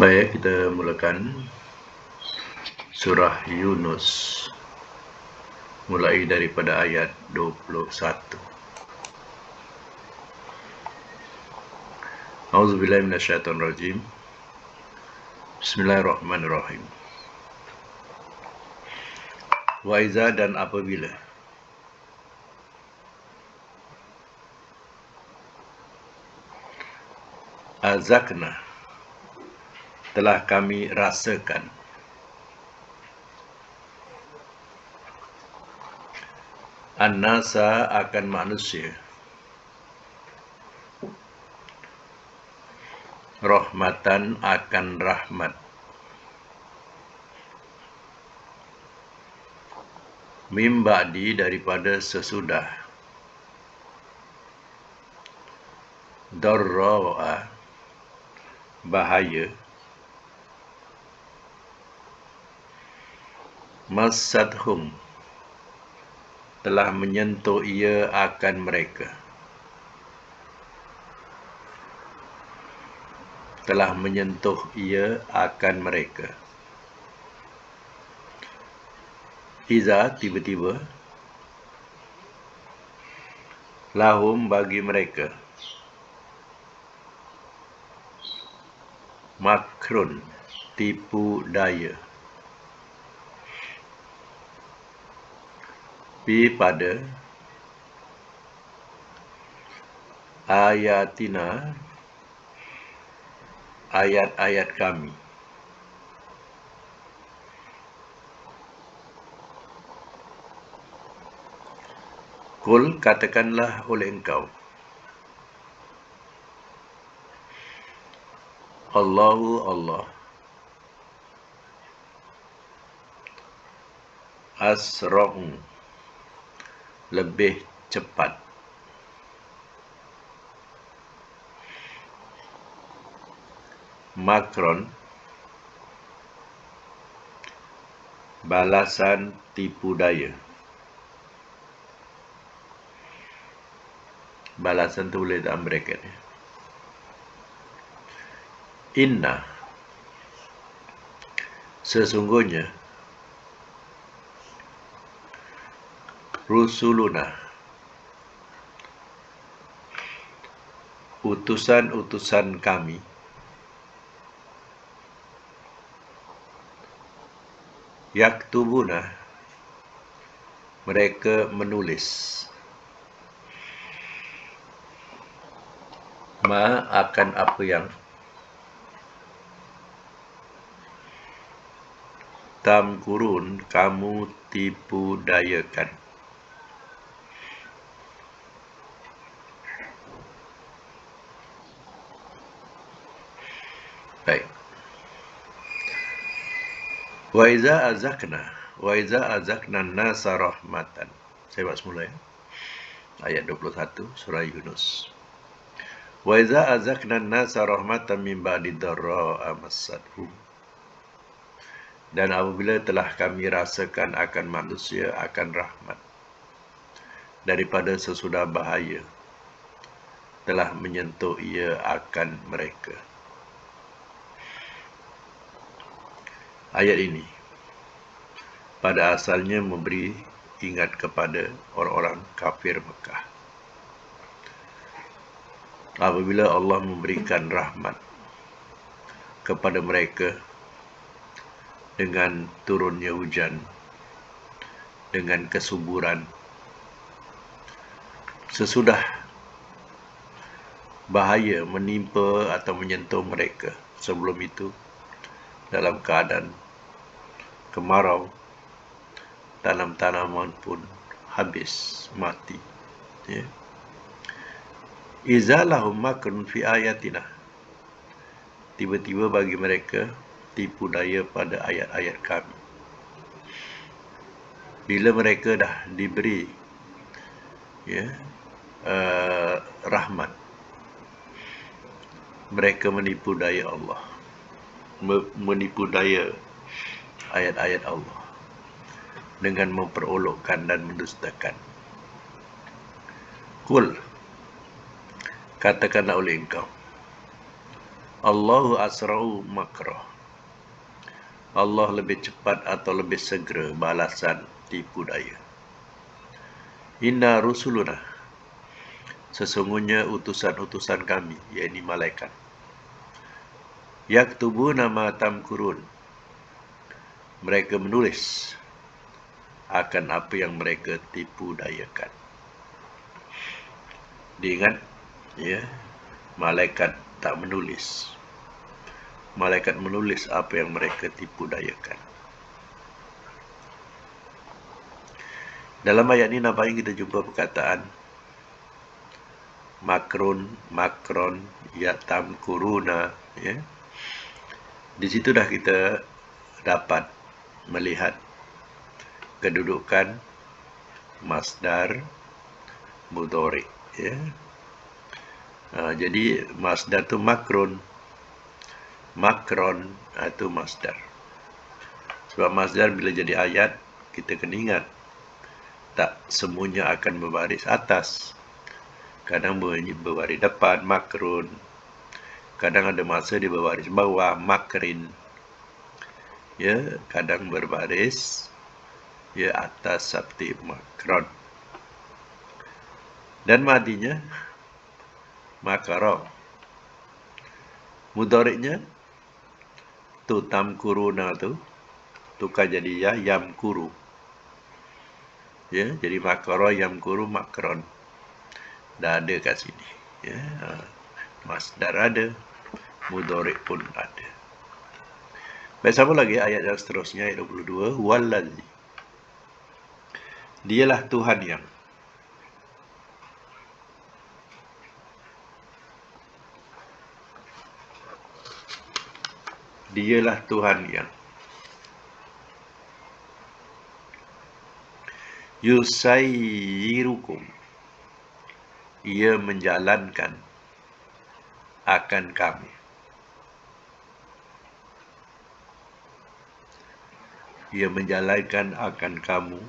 Baik, kita mulakan surah Yunus mulai daripada ayat 21. A'udzubillahi minasyaitonirrajim. Bismillahirrahmanirrahim. Wa iza, dan apabila azakna, telah kami rasakan an-nasa, akan manusia, rahmatan, akan rahmat, mim ba'di, daripada sesudah, darra'a, bahaya, massadhum, telah menyentuh ia akan mereka, telah menyentuh ia akan mereka. Iza, tiba-tiba, lahum, bagi mereka, makrun, tipu daya, bi, pada, ayatina, ayat-ayat kami. Kul, katakanlah oleh engkau, Allahu, Allah, asra'u, lebih cepat, makron, balasan tipu daya. Balasan tu boleh dalam bracket. Inna, sesungguhnya, rusuluna, utusan-utusan kami, yaktubuna, mereka menulis, ma, akan apa yang, tamkurun, kamu tipu dayakan. Baik. Wa iza azakna nasa rahmatan. Saya buat semula ya. Ayat 21 surah Yunus. Wa iza azakna nasa rahmatan min ba'di dharra'a massadhum. Dan apabila telah kami rasakan akan manusia akan rahmat, daripada sesudah bahaya telah menyentuh ia akan mereka. Ayat ini pada asalnya memberi ingat kepada orang-orang kafir Mekah. Apabila Allah memberikan rahmat kepada mereka dengan turunnya hujan, dengan kesuburan, sesudah bahaya menimpa atau menyentuh mereka sebelum itu, dalam keadaan kemarau, tanam-tanaman pun habis, mati. Ya. Iza lahum makrun fi ayatina, tiba-tiba bagi mereka tipu daya pada ayat-ayat kami. Bila mereka dah diberi rahmat, mereka menipu daya Allah, menipu daya ayat-ayat Allah dengan memperolokkan dan mendustakan. Kul, katakanlah oleh engkau, Allahu asra'u makrah. Allah lebih cepat atau lebih segera balasan tipu daya. Inna rusuluna, sesungguhnya utusan-utusan kami, yakni malaikat. Yaktubuna ma tamkurun, mereka menulis akan apa yang mereka tipu dayakan. Diingat, ya, malaikat tak menulis. Malaikat menulis apa yang mereka tipu dayakan. Dalam ayat ini nampaknya kita jumpa perkataan makron, yatamkuruna, ya. Di situ dah kita dapat melihat kedudukan masdar mudhari, ya. Jadi masdar tu makron itu masdar. Sebab masdar bila jadi ayat, kita kena ingat tak semuanya akan berbaris atas. Kadang berbaris depan, makrun. Kadang ada masa dia berbaris bawah, makrin. Ya, kadang berbaris ya atas seperti makron. Dan madinya makara. Mudhari'nya tu tamkuruna tu tukar jadi ya yamkuru. Ya, jadi makara yamkuru makron. Dah ada kat sini. Ya, masdar ada, mudhari' pun ada. Baik, sama lagi ayat yang seterusnya, ayat 22. Wallazi, dialah Tuhan yang. Dialah Tuhan yang yusayyirukum, ia menjalankan akan kamu. Ia menjalankan akan kamu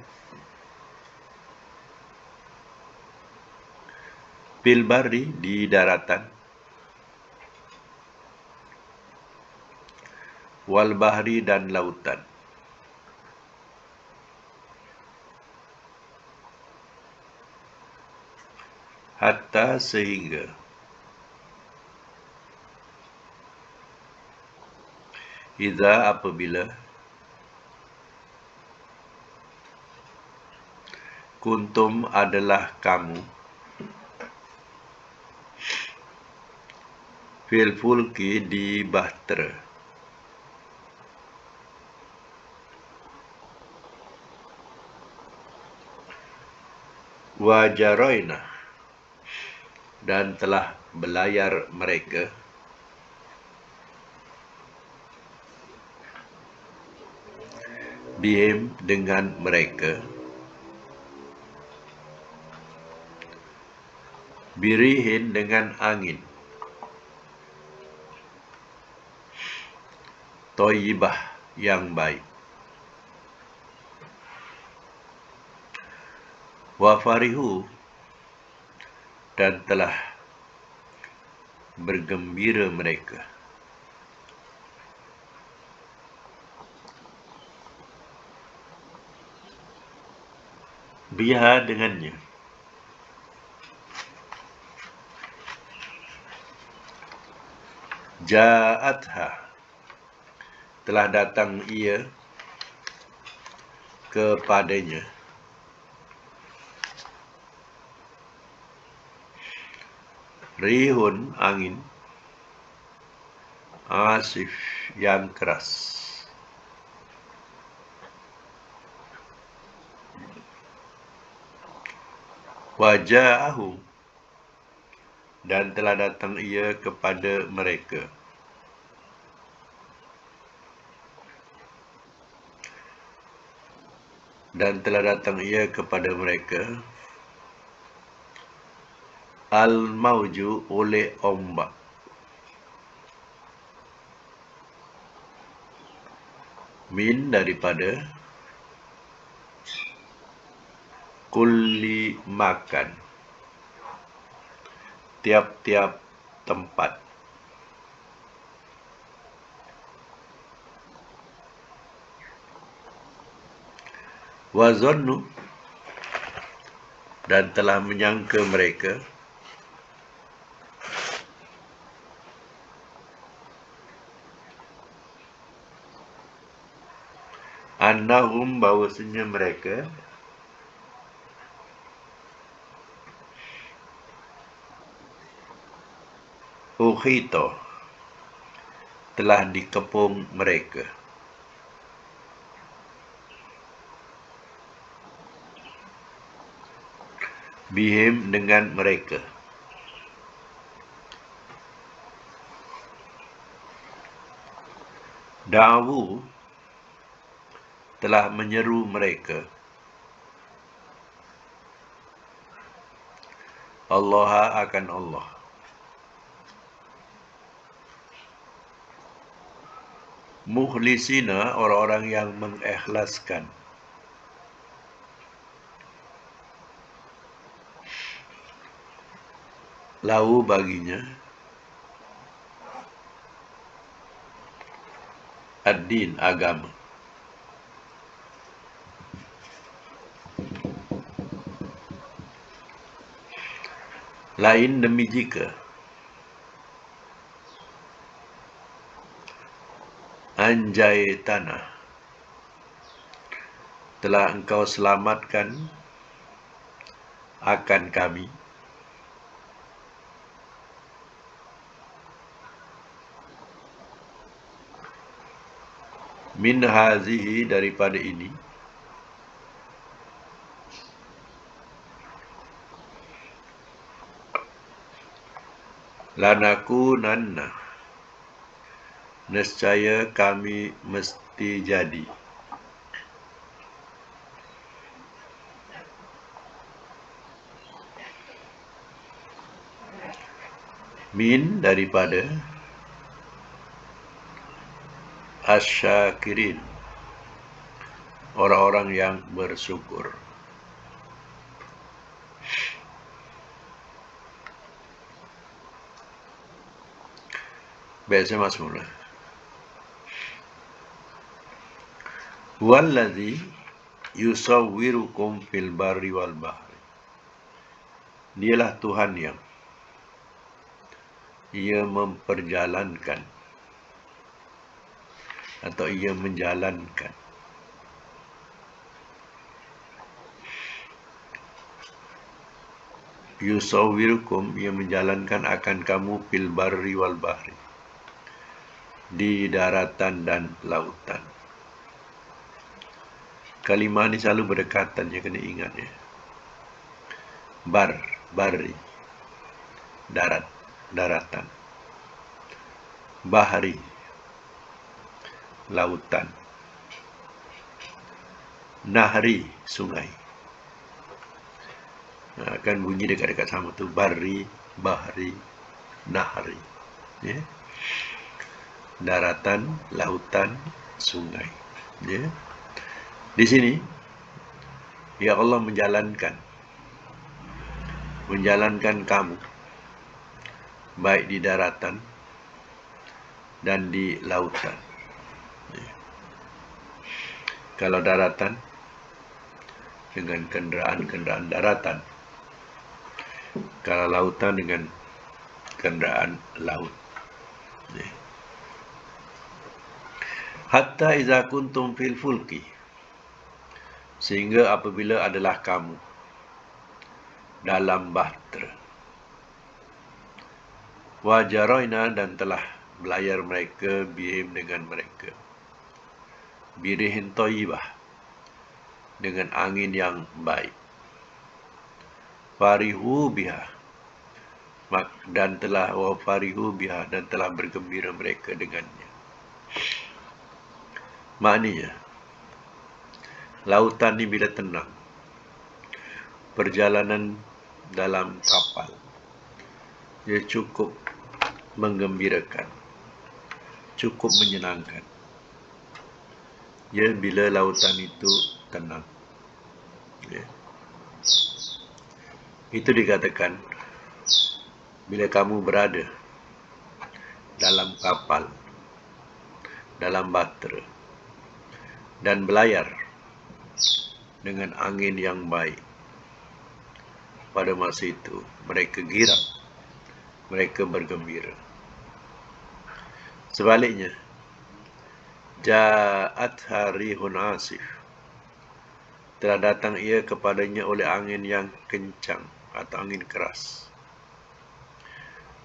bil barri, di daratan, wal bahri, dan lautan. Hatta, sehingga idza, apabila kuntum, adalah kamu fil fulki, di bahtera, wa jaraina, dan telah berlayar mereka bihim, dengan mereka, birihin, dengan angin, thayyibah, yang baik, wa farihu, dan telah bergembira mereka biha, dengannya. Ja'atha, telah datang ia kepadanya, rihun, angin, asif, yang keras, waja'ahu, dan telah datang ia kepada mereka, al-mauju, oleh ombak, min, daripada, kulli makan, tiap-tiap tempat, Wa zannu, dan telah menyangka mereka, annahum, bahawasanya mereka, ukhita, telah dikepung mereka, bihim, dengan mereka, da'wu, telah menyeru mereka, Allah, akan Allah, mukhlisina, orang-orang yang mengikhlaskan, lahu, baginya, ad-din, agama. Lain demi jika anjay tanah, telah engkau selamatkan akan kami, min hazihi, daripada ini, lanakunanna, nescaya kami mesti jadi, min, daripada, asyakirin, orang-orang yang bersyukur. Baik, saya masuk mula. Wallazi yusawwirukum fil barri wal bahri, dialah Tuhan yang ia memperjalankan atau ia menjalankan, yusawwirukum, ia menjalankan akan kamu, fil barri wal bahri, di daratan dan lautan. Kalimah ni selalu berdekatan, je kena ingat ya. Barri, darat, daratan. Bahri, lautan. Nahri, sungai. Kan bunyi dekat-dekat sama tu, barri, bahri, nahri. Ya. Daratan, lautan, sungai. Ya. Di sini, ya Allah menjalankan kamu, baik di daratan dan di lautan. Ya. Kalau daratan, dengan kenderaan daratan. Kalau lautan, dengan kenderaan laut. Ya. Hatta iza kuntum fil fulki, sehingga apabila adalah kamu dalam bahtera, wajaraina, dan telah belayar mereka, bihim, dengan mereka, birihin thayyibah, dengan angin yang baik, farihu biha, dan telah farihu biha, dan telah bergembira mereka dengannya. Maknanya, lautan ni bila tenang, perjalanan dalam kapal, dia cukup menggembirakan, cukup menyenangkan. Ya, bila lautan itu tenang. Ya. Itu dikatakan, bila kamu berada dalam kapal, dalam bahtera, dan belayar dengan angin yang baik. Pada masa itu, mereka girang, mereka bergembira. Sebaliknya, ja'atha rihun asif, telah datang ia kepadanya oleh angin yang kencang atau angin keras.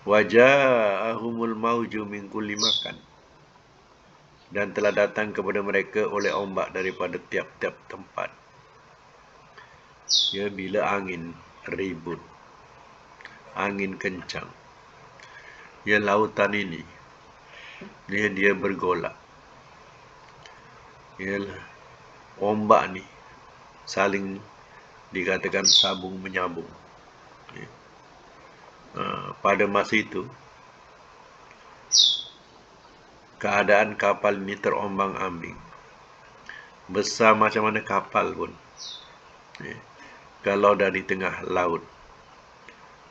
Waja'ahumul mauju min kulli makan, dan telah datang kepada mereka oleh ombak daripada tiap-tiap tempat. Ya, bila angin ribut, angin kencang, ya, lautan ini dia bergolak. Ya, ombak ni saling dikatakan sabung menyambung. Ya. Pada masa itu, keadaan kapal ini terombang-ambing. Besar macam mana kapal pun, ya, kalau dari tengah laut,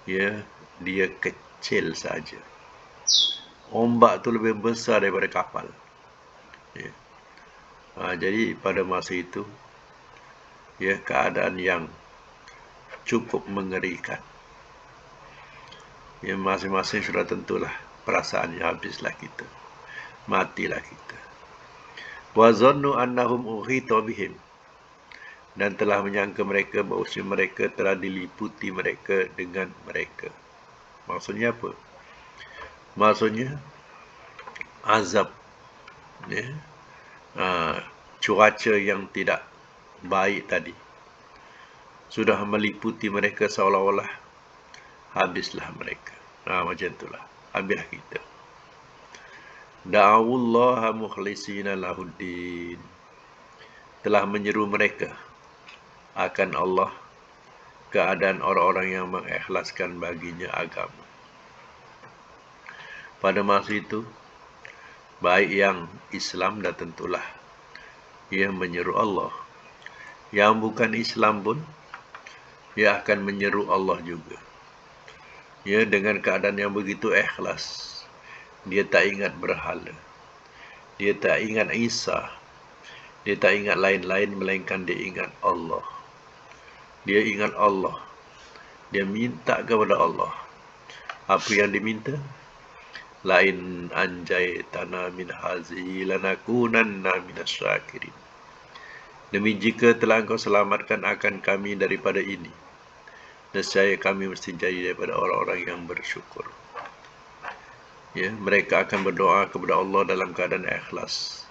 ya, dia kecil saja. Ombak tu lebih besar daripada kapal. Ya. Jadi pada masa itu, ya, keadaan yang cukup mengerikan. Ya, masing-masing sudah tentulah perasaannya, habislah kita, matilah kita. Wa zannu annahum uhita bihim, dan telah menyangka mereka bahawa mereka telah diliputi mereka dengan mereka. Maksudnya apa? Maksudnya azab, ya, cuaca yang tidak baik tadi sudah meliputi mereka, seolah-olah habislah mereka. Macam itulah, habislah kita. Da'awullaha mukhlisina lahuddin, telah menyeru mereka akan Allah, keadaan orang-orang yang mengikhlaskan baginya agama. Pada masa itu, baik yang Islam dah tentulah ia menyeru Allah. Yang bukan Islam pun, ia akan menyeru Allah juga. Ya, dengan keadaan yang begitu ikhlas. Dia tak ingat berhala, dia tak ingat Isa, dia tak ingat lain-lain, melainkan dia ingat Allah. Dia ingat Allah, dia minta kepada Allah. Apa yang diminta? Lain anjaitana min hazihi lanakunanna minasyakirin. Demi jika telah engkau selamatkan akan kami daripada ini, nescaya kami mesti jadi daripada orang-orang yang bersyukur. Ya, mereka akan berdoa kepada Allah dalam keadaan ikhlas,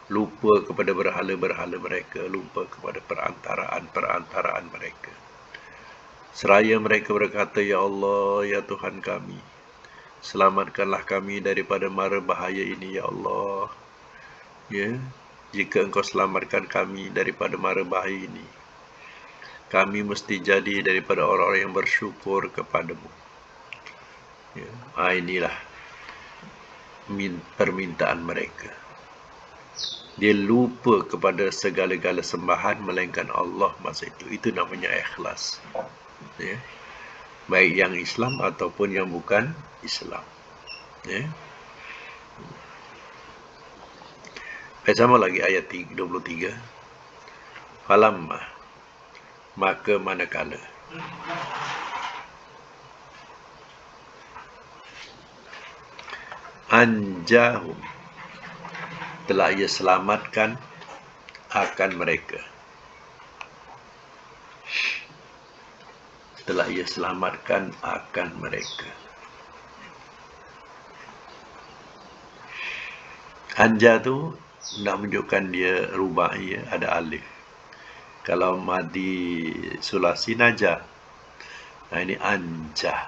lupa kepada berhala-berhala mereka, lupa kepada perantaraan mereka. Seraya mereka berkata, Ya Allah, ya Tuhan kami, selamatkanlah kami daripada mara bahaya ini, ya Allah. Ya, jika engkau selamatkan kami daripada mara bahaya ini, kami mesti jadi daripada orang-orang yang bersyukur kepadamu. Ya, inilah permintaan mereka. Dia lupa kepada segala-gala sembahan melainkan Allah masa itu. Itu namanya ikhlas. Ya. Baik yang Islam ataupun yang bukan Islam. Ya. Sama lagi ayat 23. Falamma, maka manakala anjahum, telah ia selamatkan akan mereka. Telah ia selamatkan akan mereka. Anja tu nak menunjukkan dia rubai, ada alif. Kalau madi sulasi naja, ini anja,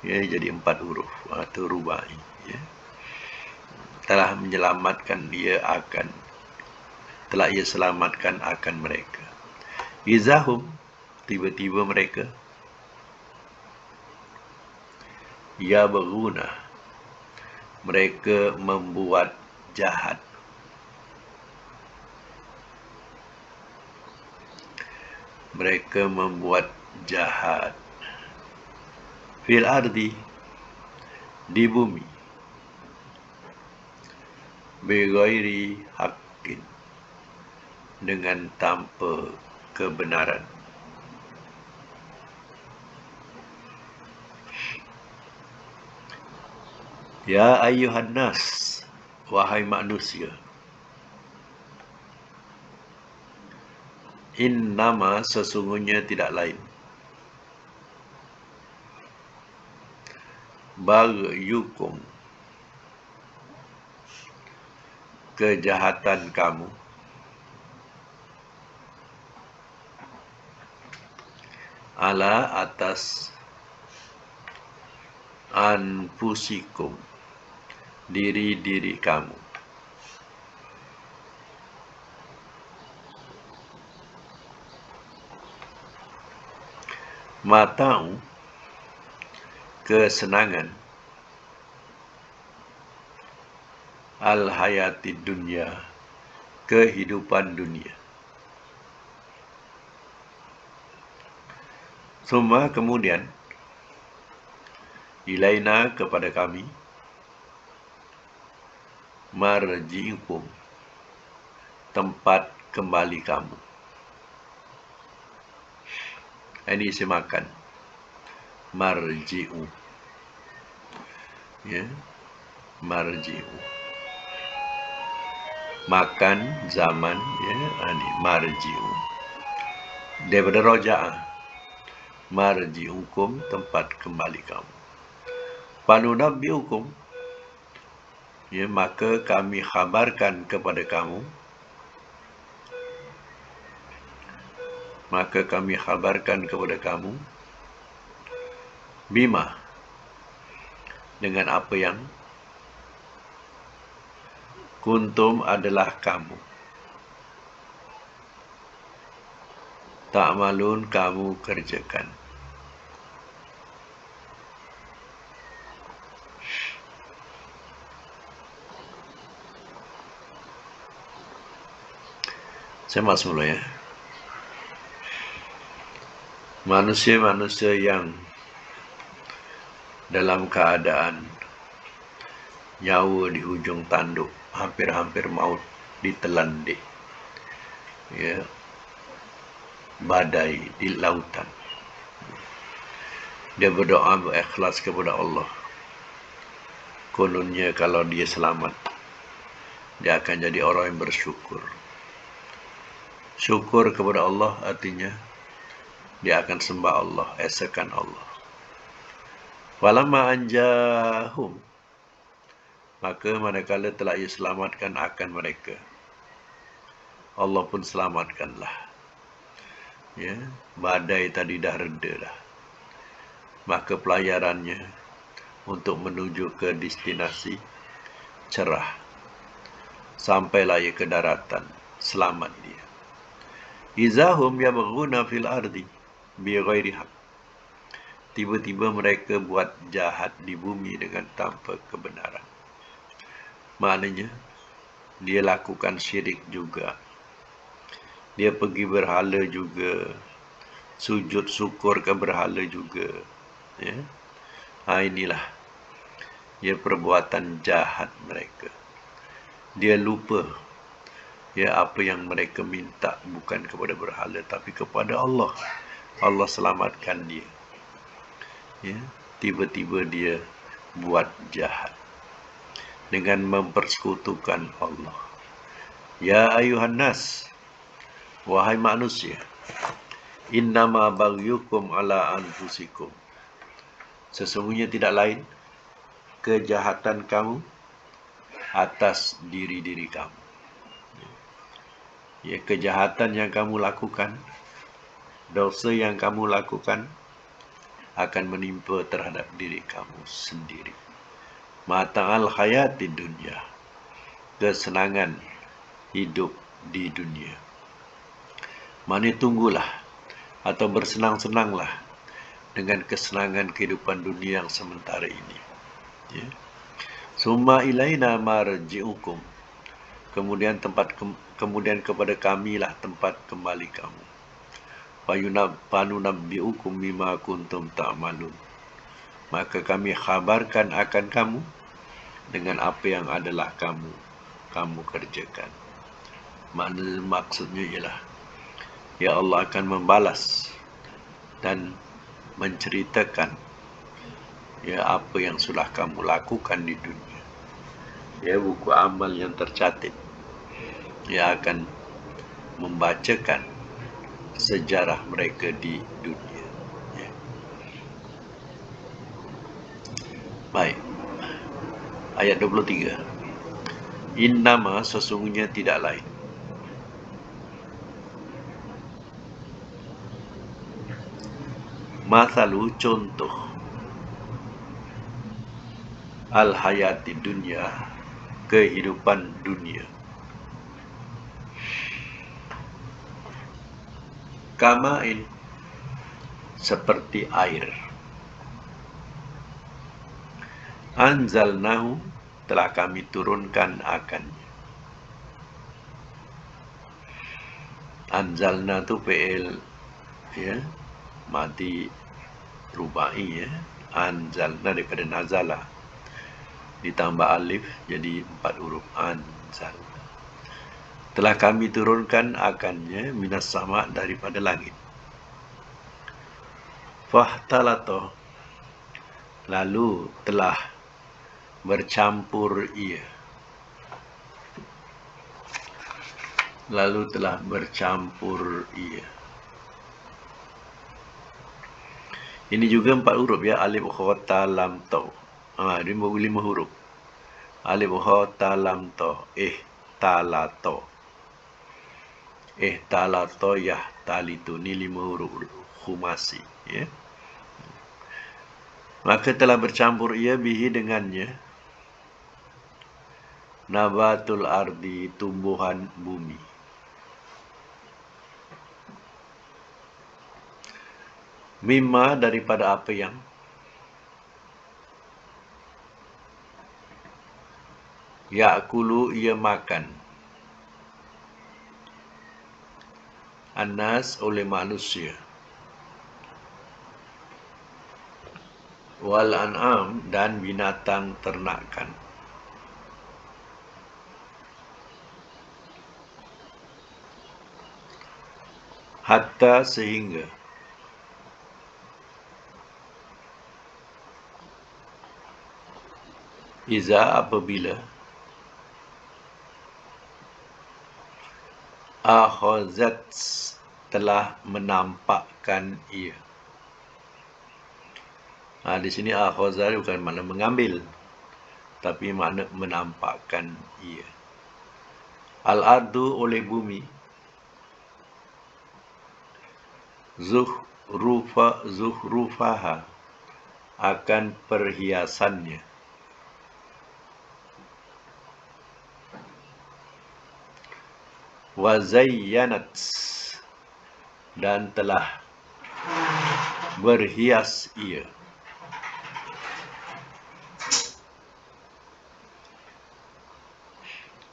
ya, jadi 4 huruf atau rubai. Ya. Telah menyelamatkan dia akan, telah ia selamatkan akan mereka. Izahum, tiba-tiba mereka, ya berguna, mereka membuat jahat. Mereka membuat jahat. Fil ardi, di bumi. Bighairi haqqin, dengan tanpa kebenaran. Ya ayyuhan nas, wahai manusia, innama sesungguhnya tidak lain, bagyukum kejahatan kamu, ala atas anfusikum diri-diri kamu, mata'u kesenangan, al-hayati dunia kehidupan dunia. Summa kemudian, ilaina kepada kami, marji'ukum tempat kembali kamu. Ini isi makan. Marji'u. Ya. Marji'u. Makan zaman, ya, ini marji'u. Daripada roja'ah. Marji'ukum tempat kembali kamu. Panunabbi'ukum, ya, maka kami khabarkan kepada kamu, bima dengan apa yang kuntum adalah kamu, ta'malun kamu kerjakan. Saya masuk dulu ya. Manusia-manusia yang dalam keadaan nyawa di hujung tanduk, hampir-hampir maut, ditelan ya, badai di lautan. Dia berdoa berikhlas kepada Allah. Kononnya kalau dia selamat, dia akan jadi orang yang bersyukur. Syukur kepada Allah artinya dia akan sembah Allah, esakan Allah. Walamma anjahum, maka manakala telah ia selamatkan akan mereka, Allah pun selamatkanlah. Ya, badai tadi dah reda dah. Maka pelayarannya untuk menuju ke destinasi cerah. Sampailah ia ke daratan, selamat dia. Izahum yabghuna fil ardi bighairi haq. Tiba-tiba mereka buat jahat di bumi dengan tanpa kebenaran. Maknanya, dia lakukan syirik juga. Dia pergi berhala juga. Sujud syukur ke berhala juga. Ya. Inilah ya perbuatan jahat mereka. Dia lupa ya apa yang mereka minta bukan kepada berhala tapi kepada Allah. Allah selamatkan dia. Ya, tiba-tiba dia buat jahat dengan mempersekutukan Allah. Ya ayuhan nas, wahai manusia, innama bagyukum ala anfusikum, sesungguhnya tidak lain kejahatan kamu atas diri-diri kamu. Ya, kejahatan yang kamu lakukan, dosa yang kamu lakukan akan menimpa terhadap diri kamu sendiri. Mata'al hayati dunia, kesenangan hidup di dunia. Mana tunggulah atau bersenang-senanglah dengan kesenangan kehidupan dunia yang sementara ini. Ya. Summa ilaina marji'ukum, kemudian kepada kamilah tempat kembali kamu. Panunabbi'ukum bima kuntum ta'malun, maka kami khabarkan akan kamu dengan apa yang adalah kamu kerjakan. Maksudnya ialah ya Allah akan membalas dan menceritakan ya apa yang sudah kamu lakukan di dunia. Ya, buku amal yang tercatat ya akan membacakan sejarah mereka di dunia. Ya. Baik. Ayat 23. Innama sesungguhnya tidak lain. Mathalu contoh. Al-hayati dunia, kehidupan dunia. Kama'in, seperti air. Anzalnahu, telah kami turunkan akannya. Anzalna tu fi'il ya, madi rubai ya. Anzalna daripada nazala, ditambah alif jadi 4 huruf. Anzalna, telah kami turunkan akannya minas sama, daripada langit. Fahtalato, lalu telah bercampur ia. Lalu telah bercampur ia. Ini juga 4 huruf ya. Alif kha ta lam ta. Dia 5 huruf. Alif kha ta lam ta. Talato. Talato yah talitu. Ini 5 huruf khumasi ya. Maka telah bercampur ia bihi dengannya. Nabatul ardi, tumbuhan bumi. Mimma, daripada apa yang ya'kulu, ia makan. Annas, oleh manusia. Wal an'am, dan binatang ternakan. Hatta, sehingga iza, apabila akhazat, telah menampakkan ia. Di sini akhazat bukan makna mengambil, tapi makna menampakkan ia. Al-ardu, oleh bumi. Zuhrufaha, akan perhiasannya. Wazayyanat, dan telah berhias ia.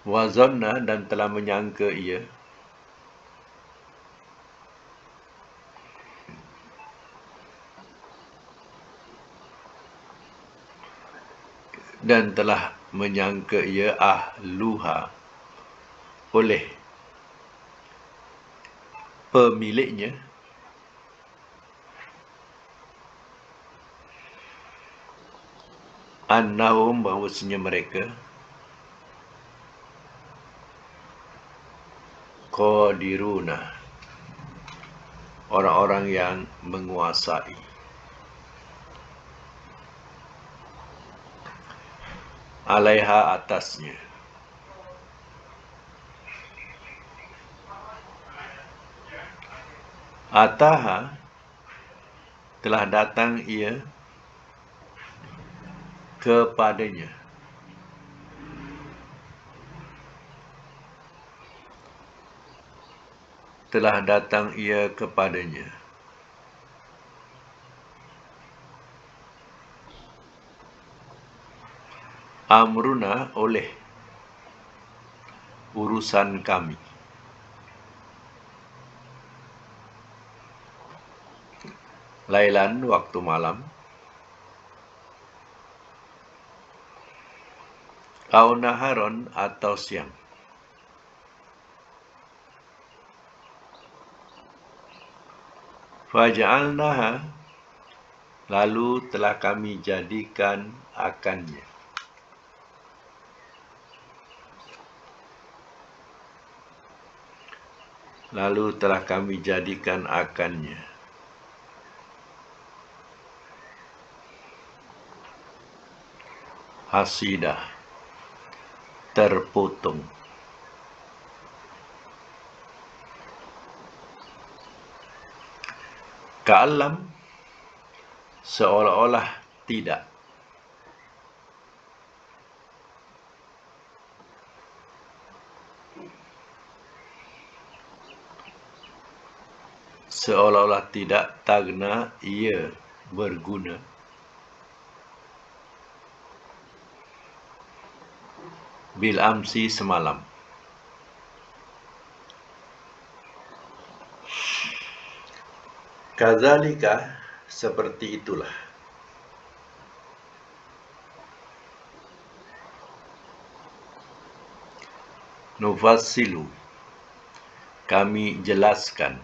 Wazanna, dan telah menyangka ia. Dan telah menyangka ia ahluha, oleh pemiliknya. Annahum, bahawasanya mereka. Qadiruna, orang-orang yang menguasai. Alaiha, atasnya. Ataha, telah datang ia kepadanya. Telah datang ia kepadanya. Amruna, oleh urusan kami. Lailan, waktu malam. Au naharon, atau siang. Faja'alnaha, lalu telah kami jadikan akannya. Lalu telah kami jadikan akannya. Hasidah, terpotong. Ka'alam, seolah-olah tidak. Seolah-olah tidak, tagna, ia berguna. Bil amsi, semalam. Kadzalika, seperti itulah. Nufassilu, kami jelaskan.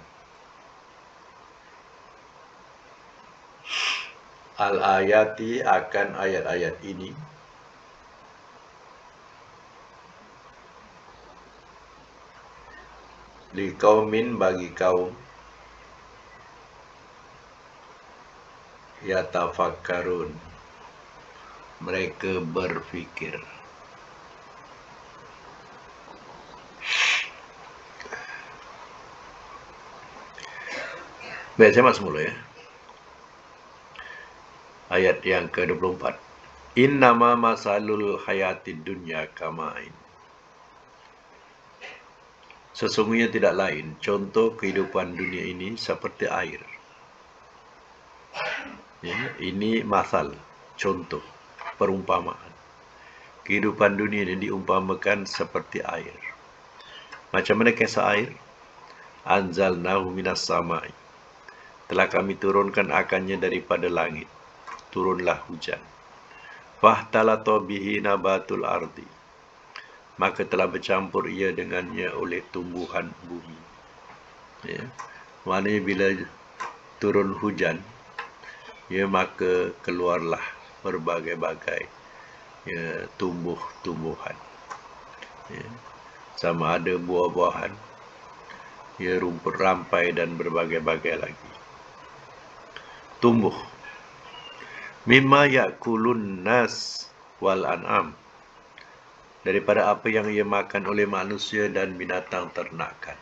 Al-ayati, akan ayat-ayat ini. Liqaumin, bagi kaum. Yatafakkarun, mereka berfikir. Baik, saya masuk mula ya. Ayat yang ke-24. Innama masalul hayatid dunya kama'in. Sesungguhnya tidak lain, contoh kehidupan dunia ini seperti air. Ya, ini masal, contoh, perumpamaan. Kehidupan dunia ini diumpamakan seperti air. Macam mana kisah air? Anzalnahu minas samai. Telah kami turunkan akannya daripada langit. Turunlah hujan. Fahtalata bihi nabatul ardi. Maka telah bercampur ia dengannya oleh tumbuhan bumi. Ya. Maknanya bila turun hujan, ya, maka keluarlah berbagai-bagai, ya, tumbuh-tumbuhan. Ya. Sama ada buah-buahan, ya, rumput rampai dan berbagai-bagai lagi. Tumbuh. Mimma ya'kulun nas wal an'am. Daripada apa yang ia makan oleh manusia dan binatang ternakan.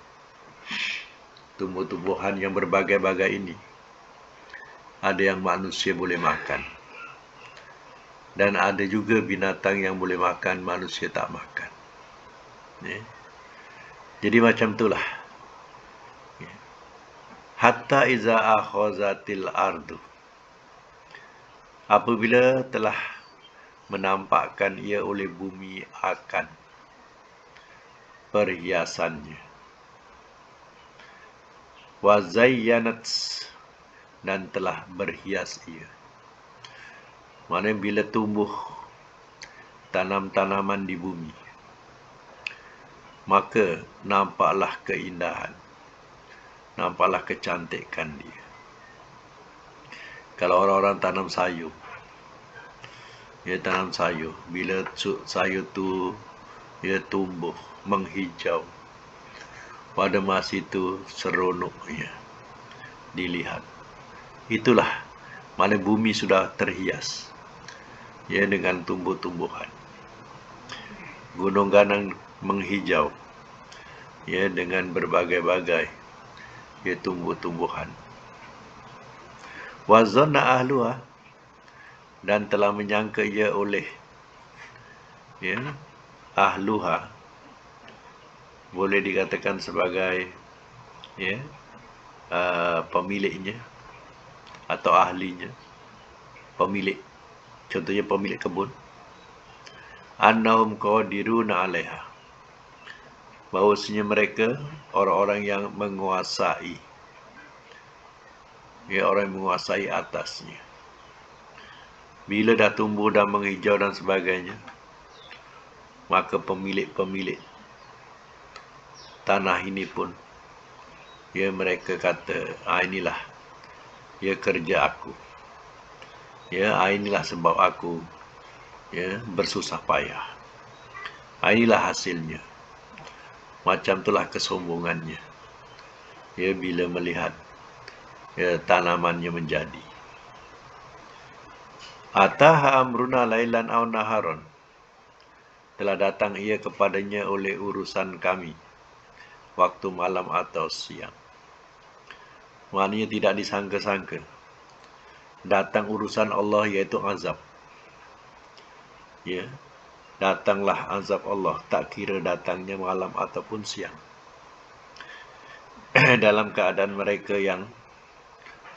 Tumbuh-tumbuhan yang berbagai-bagai ini, ada yang manusia boleh makan. Dan ada juga binatang yang boleh makan, manusia tak makan. Ya. Jadi macam itulah. Ya. Hatta iza akhazatil ardu. Apabila telah menampakkan ia oleh bumi akan perhiasannya. Wa zayyanat, dan telah berhias ia. Maksudnya bila tumbuh tanam-tanaman di bumi, maka nampaklah keindahan, nampaklah kecantikan dia. Kalau orang-orang tanam sayur, dia tanam sayur, bila sayur tu dia tumbuh menghijau, pada masa itu seronoknya dilihat. Itulah mana bumi sudah terhias, ya, dengan tumbuh-tumbuhan. Gunung Ganang menghijau, ya, dengan berbagai-bagai, ya, tumbuh-tumbuhan. Wa zanna ahluha, dan telah menyangka ia oleh, ya, ahluha, boleh dikatakan sebagai, ya, pemiliknya atau ahlinya, pemilik, contohnya pemilik kebun. Annahum qadiruna 'alaiha, bahawasanya mereka orang-orang yang menguasai, ya, orang yang menguasai atasnya. Bila dah tumbuh dan menghijau dan sebagainya, maka pemilik-pemilik tanah ini pun, ya, mereka kata, inilah ya kerja aku. Ya, inilah sebab aku ya bersusah payah. Inilah hasilnya. Macam itulah kesombongannya. Ya, bila melihat ya tanamannya menjadi. Ataha amruna lailan aw naharon. Telah datang ia kepadanya oleh urusan kami, waktu malam atau siang. Maknanya tidak disangka-sangka. Datang urusan Allah iaitu azab. Ya, datanglah azab Allah, tak kira datangnya malam ataupun siang. Dalam keadaan mereka yang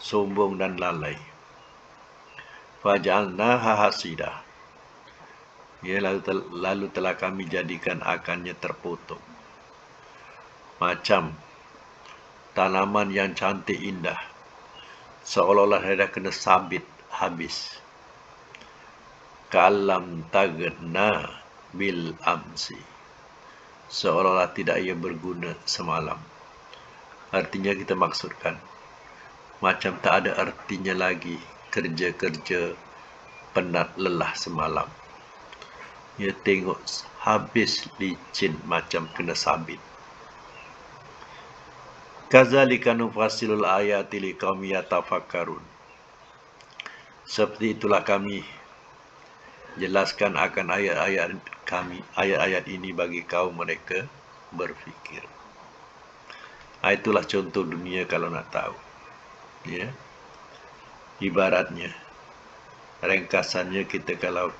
sombong dan lalai. Faj'alnaha hasidah. Ya, lalu telah kami jadikan akannya terpotong. Macam tanaman yang cantik indah, seolah-olah dah kena sabit habis. Ka'allam tagna bil amsi. Seolah-olah tidak ia berguna semalam. Artinya kita maksudkan, macam tak ada artinya lagi kerja-kerja penat lelah semalam. Ya, tengok habis licin macam kena sabit. Kadzalika nufasilul ayati liqaumi yatafakkarun. Seperti itulah kami jelaskan akan ayat-ayat kami, ayat-ayat ini bagi kaum mereka berfikir. Itulah contoh dunia kalau nak tahu. Ya. Ibaratnya, ringkasannya kita kalau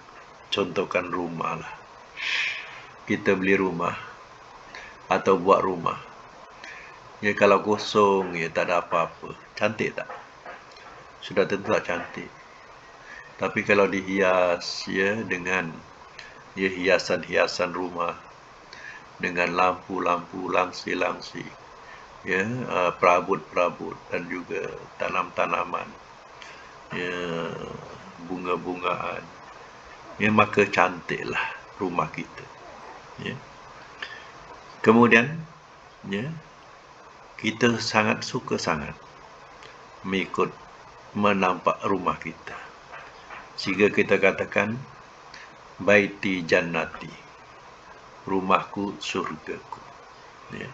contohkan rumah lah. Kita beli rumah atau buat rumah. Ya, kalau kosong, ya tak ada apa-apa. Cantik tak? Sudah tentu tak cantik. Tapi kalau dihias ya dengan ya hiasan-hiasan rumah, dengan lampu-lampu, langsi-langsi, ya, perabot-perabot dan juga tanam-tanaman, ya, bunga-bungaan, ya, maka cantiklah rumah kita. Ya. Kemudian, ya, kita sangat suka sangat mengikut menampak rumah kita, sehingga kita katakan baiti jannati, rumahku surgaku. Ya.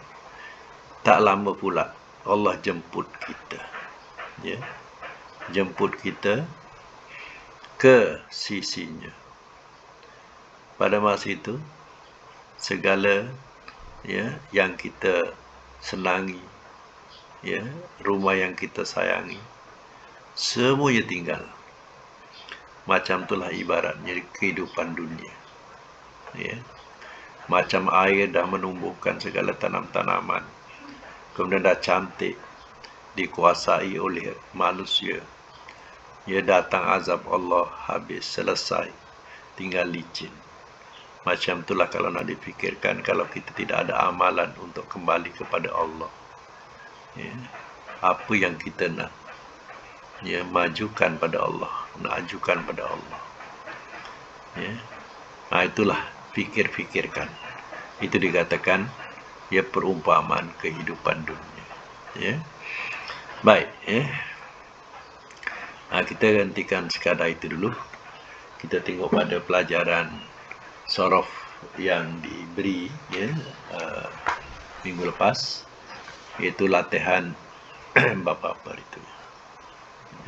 Tak lama pula Allah jemput kita. Ya. Jemput kita ke sisinya. Pada masa itu, segala ya yang kita senangi, ya, rumah yang kita sayangi, semuanya tinggal. Macam itulah ibaratnya kehidupan dunia. Ya. Macam air dah menumbuhkan segala tanam-tanaman, kemudian dah cantik, dikuasai oleh manusia. Ya, datang azab Allah, habis, selesai, tinggal licin. Macam itulah kalau nak dipikirkan, kalau kita tidak ada amalan untuk kembali kepada Allah. Ya, apa yang kita nak, ya, majukan pada Allah, nak ajukan pada Allah. Ya. Itulah fikir-fikirkan. Itu dikatakan ya perumpamaan kehidupan dunia. Ya. Baik, ya. Kita hentikan sekadar itu dulu. Kita tengok pada pelajaran sorof yang diberi ya minggu lepas, iaitu latihan bab apa itu.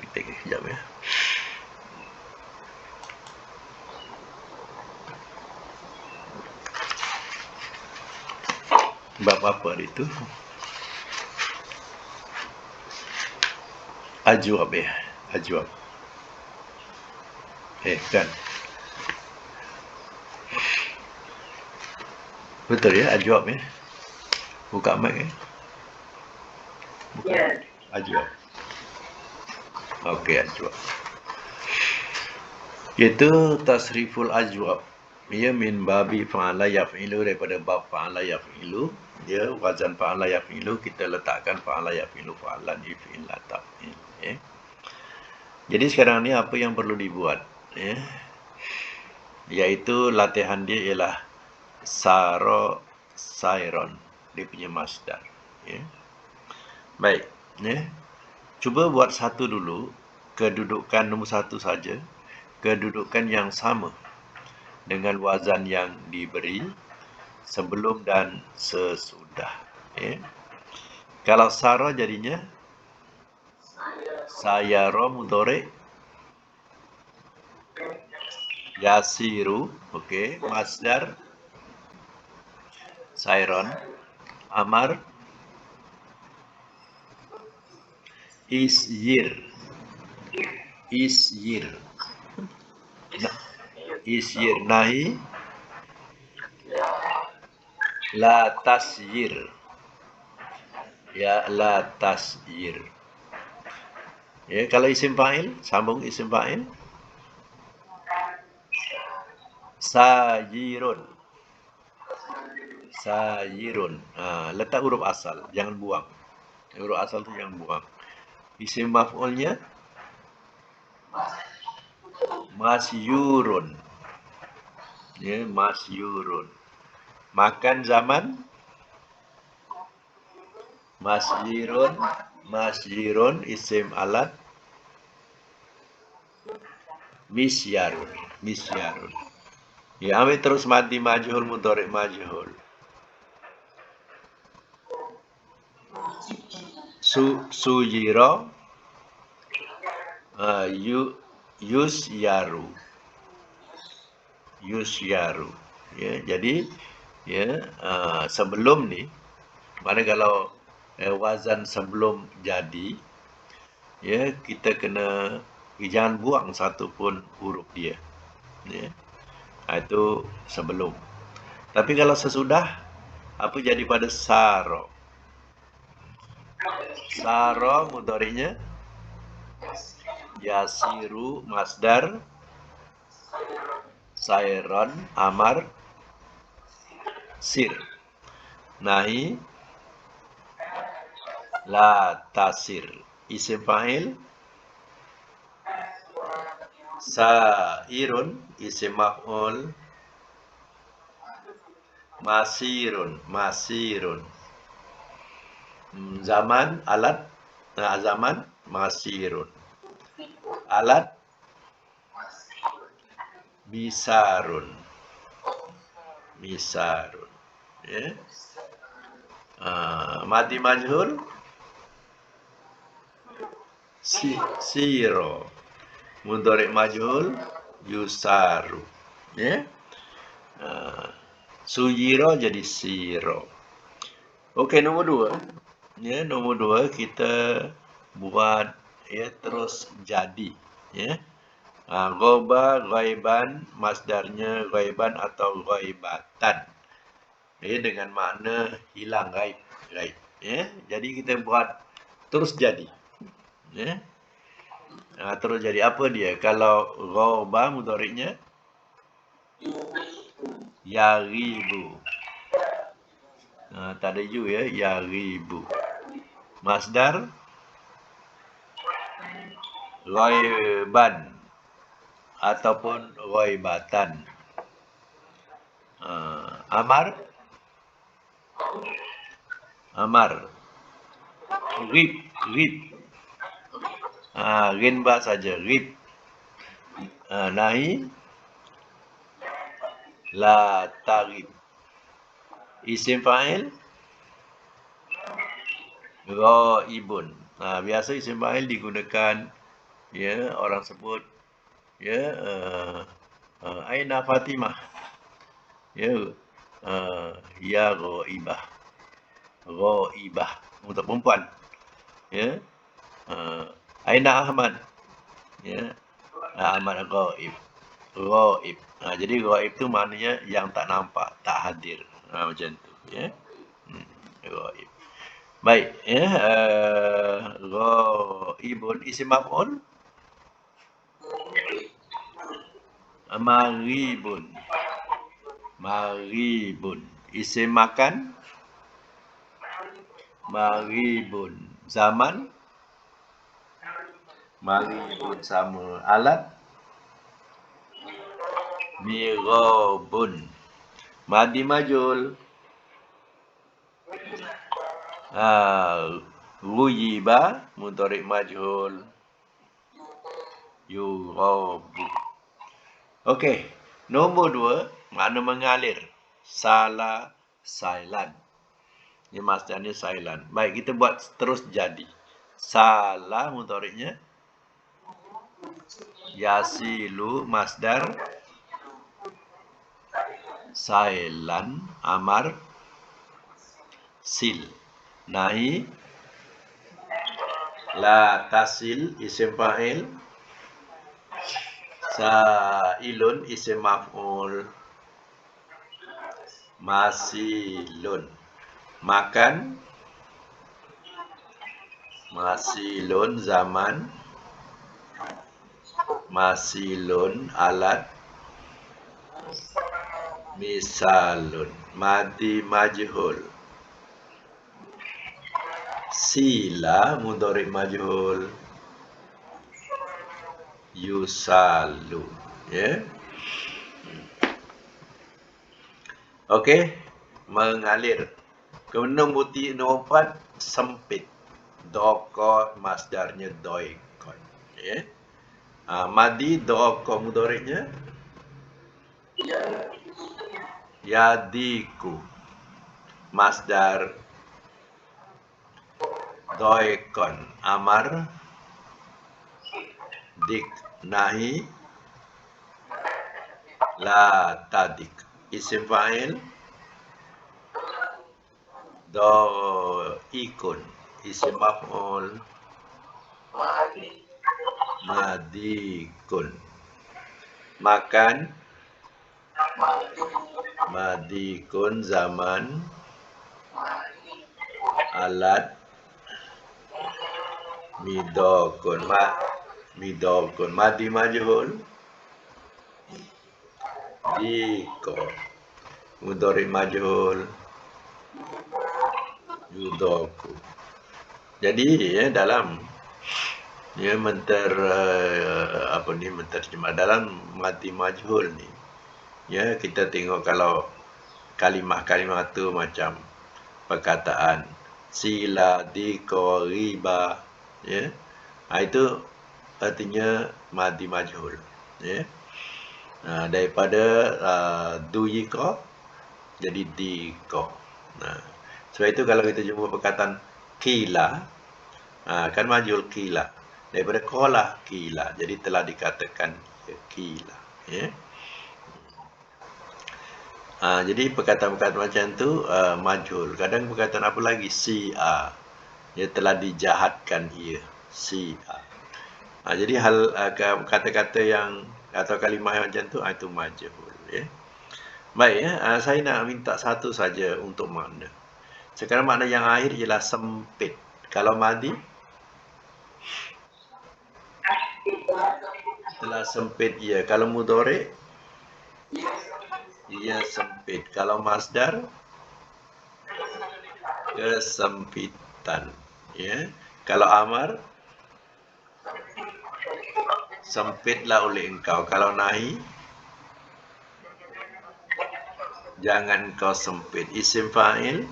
Kita kejap ya. Bab apa itu? Ajwab ya, ajwab. Kan? Betul ya, ajwab ya. Buka mic ya. Buka. Yeah. Ajwab. Okey, ajwab. Iaitu tasriful ajwab. Ia min babi fa'ala yaf'ilu, daripada bab fa'ala yaf'ilu. Ya, wazan fa'ala yaf'ilu, kita letakkan fa'ala yaf'ilu fa'alan if'il la taf'il. Ya. Jadi sekarang ni apa yang perlu dibuat? Ya. Iaitu latihan dia ialah saro sairon, dia punya masdar. Ya. Baik. Ya. Cuba buat satu dulu, kedudukan nombor satu saja, kedudukan yang sama dengan wazan yang diberi sebelum dan sesudah. Ya. Kalau sara jadinya sayara mudhari yasiru, okey, masdar sayron, amar isyir, isyir, isyir, nahi la tasyir, ya la tasyir. Ya, kalau isim fa'il, sambung isim fa'il. Sayirun, sayirun. Letak huruf asal, jangan buang. Huruf asal tu jangan buang. Isim maf'ulnya masyurun. Ya, masyurun. Makan zaman masyirun, masyirun isim alat misyarun, misyarun. Ya, ambil terus madi majhul mudhari majhul. Suyiro yusyaru, yusyaru. Ya, jadi ya sebelum ni, mana kalau wazan sebelum jadi, ya kita kena jangan buang satu pun huruf dia. Ya. Itu sebelum. Tapi kalau sesudah, apa jadi pada saro? Saro mudhari'nya yasiru masdar sayron amar sir nahi la tasir isim fa'il sairun isim maf'ul masirun, masirun. Zaman alat zaman masirun. Alat misarun, misarun. Ya. Madi majhul siro. Mudhari majhul yusaru. Ya. Suyiro jadi siro. Okey, nombor 2. Ya, nombor 2 kita buat ya terus jadi. Ya. Ghaba, ghaiban, masdarnya ghaiban atau ghaibatan. Ya, dengan makna hilang, gaib, gaib. Ya, jadi kita buat terus jadi. Ya. Terus jadi apa dia? Kalau ghaba mudhari'nya yaghibu. Tak ada yu ya, yaghibu. Masdar ghaiban ataupun ghaibatan. Amar, amar. Rib, rib. Rinba saja, rib. Nahi la tarib. Isim fa'il ghaibun. Biasa isim fa'il digunakan ya orang sebut ya aina Fatimah. Ya ya ghaibah. Ghaibah untuk perempuan. Ya. Aina Ahmad. Ya. Ahmad ghaib. Ghaib. Jadi ghaib tu maknanya yang tak nampak, tak hadir. Macam tu ya. Ghaib. Baik, ya. Ghaibun isim maf'ul maribun. Maribun. Isim makan maribun. Zaman maribun sama. Alat mirabun. Madi majul Ghuyiba mudhari' majhul. Yughabu. Okey, nombor 2 makna mengalir. Sala sailan. Ini masdarnya sailan. Baik, kita buat terus jadi. Sala mudhari'nya yasilu masdar sailan amar sil. Nahi la tasil isim fa'il. Sailun isim maf'ul. Masilun makan. Masilun zaman. Masilun alat. Misalun madi majhul. Sila mudhari' majhul. Yusalu. Ya. Okey, mengalir. Kemudian nombor 4 sempit. Doko masdarnya doikon. Ya. Madi doko mudhari'nya yadiku. Masdar doikon amar dik. Nahi la tadik. Isim fa'il doikun. Isim maf'ul madikun. Makan. Madikun zaman. Alat. Midokun. Midokun madi majhul. Diko mudhari' majhul. Yudoku. Jadi ya, dalam ya menterjemah dalam madi majhul ni, ya kita tengok kalau kalimah-kalimah tu macam perkataan sila, diko, riba, ya, itu artinya madi majhul, ya. Daripada duyiko jadi diko. Sebab itu kalau kita jumpa perkataan kila, kan majhul kila. Daripada kola kila, jadi telah dikatakan kila, ya. Jadi perkataan-perkataan macam tu majhul. Kadang perkataan apa lagi? Si'a. Dia telah dijahatkan ia. Si'a. Jadi hal kata-kata yang atau kalimah yang macam tu itu majhul, ya. Baik, ya, saya nak minta satu saja untuk makna. Sekarang makna yang akhir ialah sempit. Kalau madi telah sempit ia. Kalau mudhari' ia sempit. Kalau masdar kesempitan, ya. Kalau amar sempitlah oleh engkau. Kalau nahi jangan kau sempit. Isim fa'il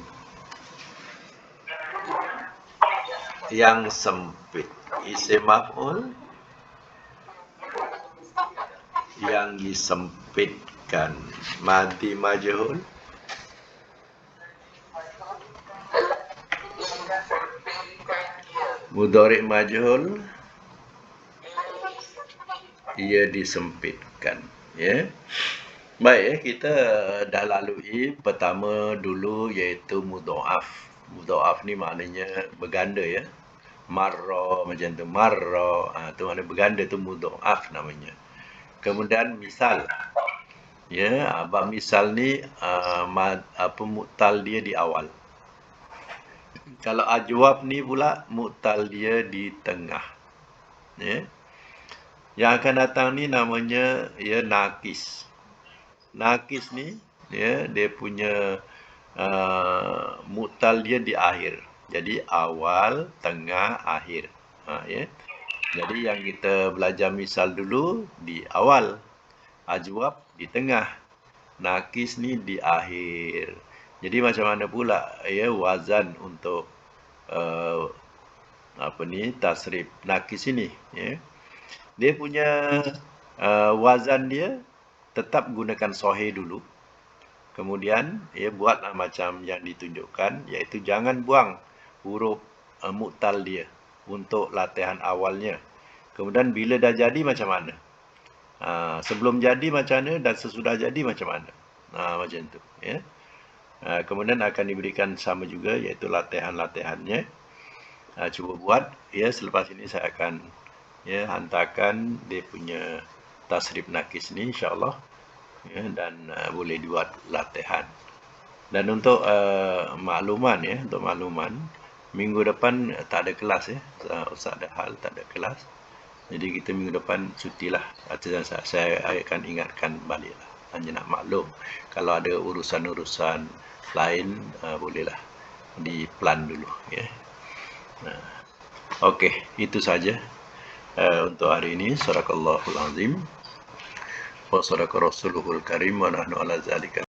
yang sempit. Isim maf'ul yang disempitkan. Madi majhul mudhari' majhul ia disempitkan, ya. Baik, ya, kita dah lalui pertama dulu iaitu mudha'af. Mudha'af ni maknanya berganda, ya. Marra macam tu, marra, tu makna berganda, tu mudha'af namanya. Kemudian misal, ya, bab misal ni mu'tal dia di awal. Kalau ajwab ni pula mu'tal dia di tengah, ya. Yang akan datang ni namanya ya nakis. Nakis ni, ya, dia punya mu'tal dia di akhir. Jadi awal, tengah, akhir. Ya. Jadi yang kita belajar misal dulu di awal, ajwab di tengah, nakis ni di akhir. Jadi macam mana pula ya wazan untuk tasrif nakis ini, ya. Dia punya wazan dia tetap gunakan sahih dulu. Kemudian buatlah macam yang ditunjukkan, iaitu jangan buang huruf mu'tal dia untuk latihan awalnya. Kemudian bila dah jadi macam mana? Sebelum jadi macam mana dan sesudah jadi macam mana? Macam tu, ya. Kemudian akan diberikan sama juga, iaitu latihan-latihannya. Cuba buat, ya. Selepas ini saya akan hantarkan dia punya tasrif nakis ni, insyaAllah, ya, dan boleh dibuat latihan. Dan untuk makluman, ya, untuk makluman, minggu depan tak ada kelas, ya. Ustaz ada hal, tak ada kelas. Jadi kita minggu depan cutilah. Saya akan ingatkan baliklah. Hanya nak maklum, kalau ada urusan-urusan lain, bolehlah diplan dulu, ya. Okey, itu saja untuk hari ini. Sadaqallahul azim wa sadaqa rasuluhul karim wa nahnu ala zalika